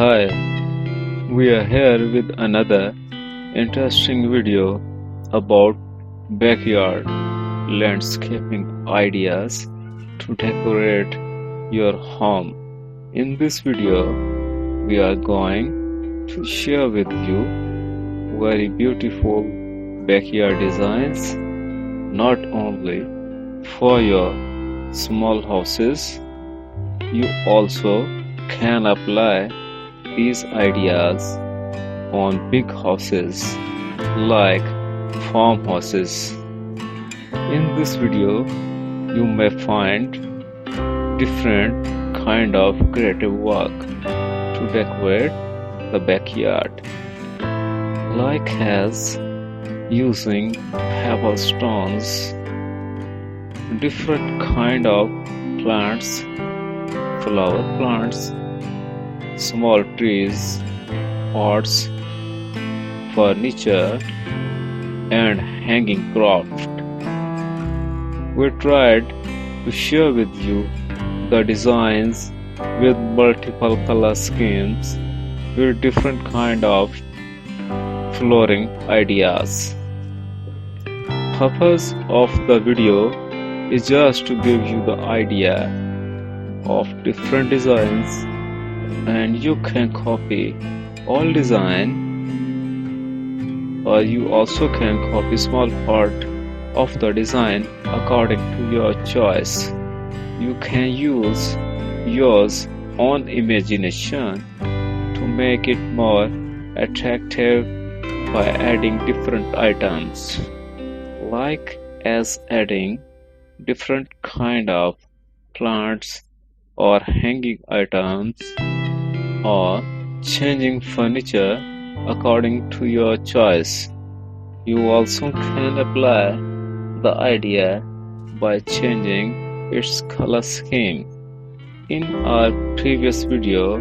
Hi, we are here with another interesting video about backyard landscaping ideas to decorate your home. In this video, we are going to share with you very beautiful backyard designs, not only for your small houses. You also can apply these ideas on big houses like farmhouses. In this video, you may find different kind of creative work to decorate the backyard, like as using pebble stones, different kind of plants, flower plants, small trees, pots, furniture, and hanging craft. We tried to share with you the designs with multiple color schemes with different kind of flooring ideas. Purpose of the video is just to give you the idea of different designs, and you can copy all design, or you also can copy small part of the design according to your choice. You can use yours own imagination to make it more attractive by adding different items, like as adding different kind of plants or hanging items, or changing furniture according to your choice. You also can apply the idea by changing its color scheme. In our previous video,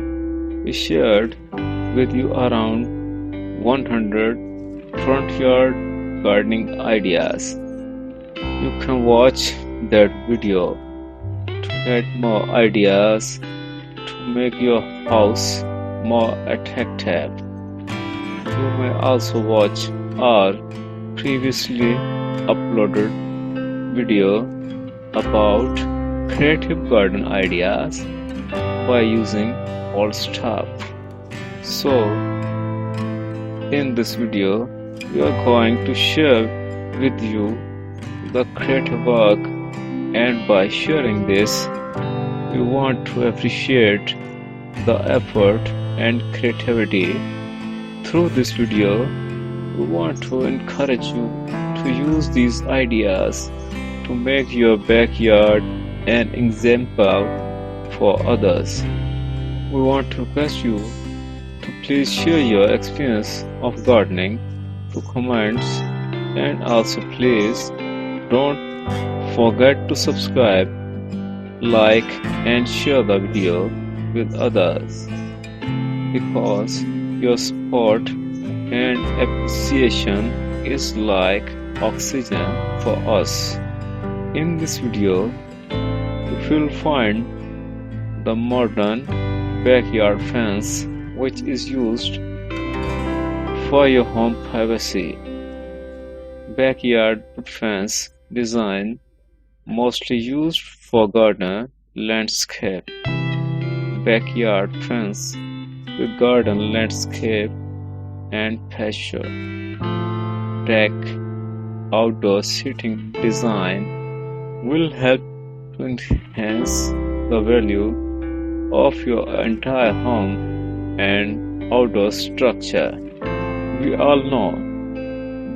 we shared with you around 100 front yard gardening ideas. You can watch that video to get more ideas to make your house more attractive. You may also watch our previously uploaded video about creative garden ideas by using old stuff. So, in this video, we are going to share with you the creative work, and by sharing this, we want to appreciate the effort and creativity. Through this video, we want to encourage you to use these ideas to make your backyard an example for others. We want to request you to please share your experience of gardening to comments, and also please don't forget to subscribe, like, and share the video with others, because your support and appreciation is like oxygen for us. In this video, you will find the modern backyard fence, which is used for your home privacy. Backyard fence design mostly used for garden landscape. Backyard fence with garden landscape and pasture deck outdoor seating design will help to enhance the value of your entire home and outdoor structure. We all know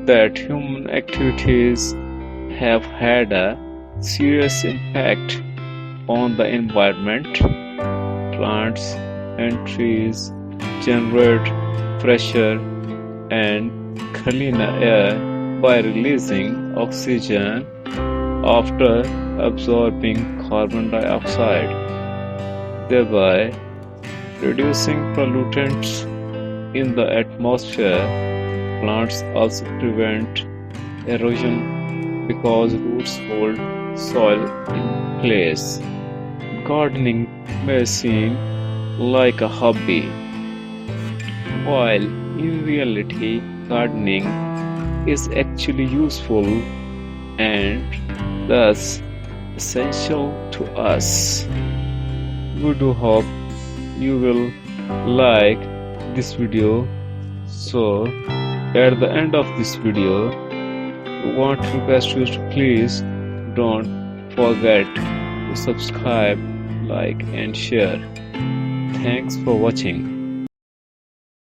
that human activities have had a serious impact on the environment. Plants and trees generate fresh air and cleaner air by releasing oxygen after absorbing carbon dioxide, thereby reducing pollutants in the atmosphere. Plants also prevent erosion because roots hold soil in place. Gardening may seem like a hobby, while in reality, gardening is actually useful and thus essential to us. We do hope you will like this video. So, at the end of this video, we want to request you to please don't forget to subscribe, like, and share. Thanks for watching.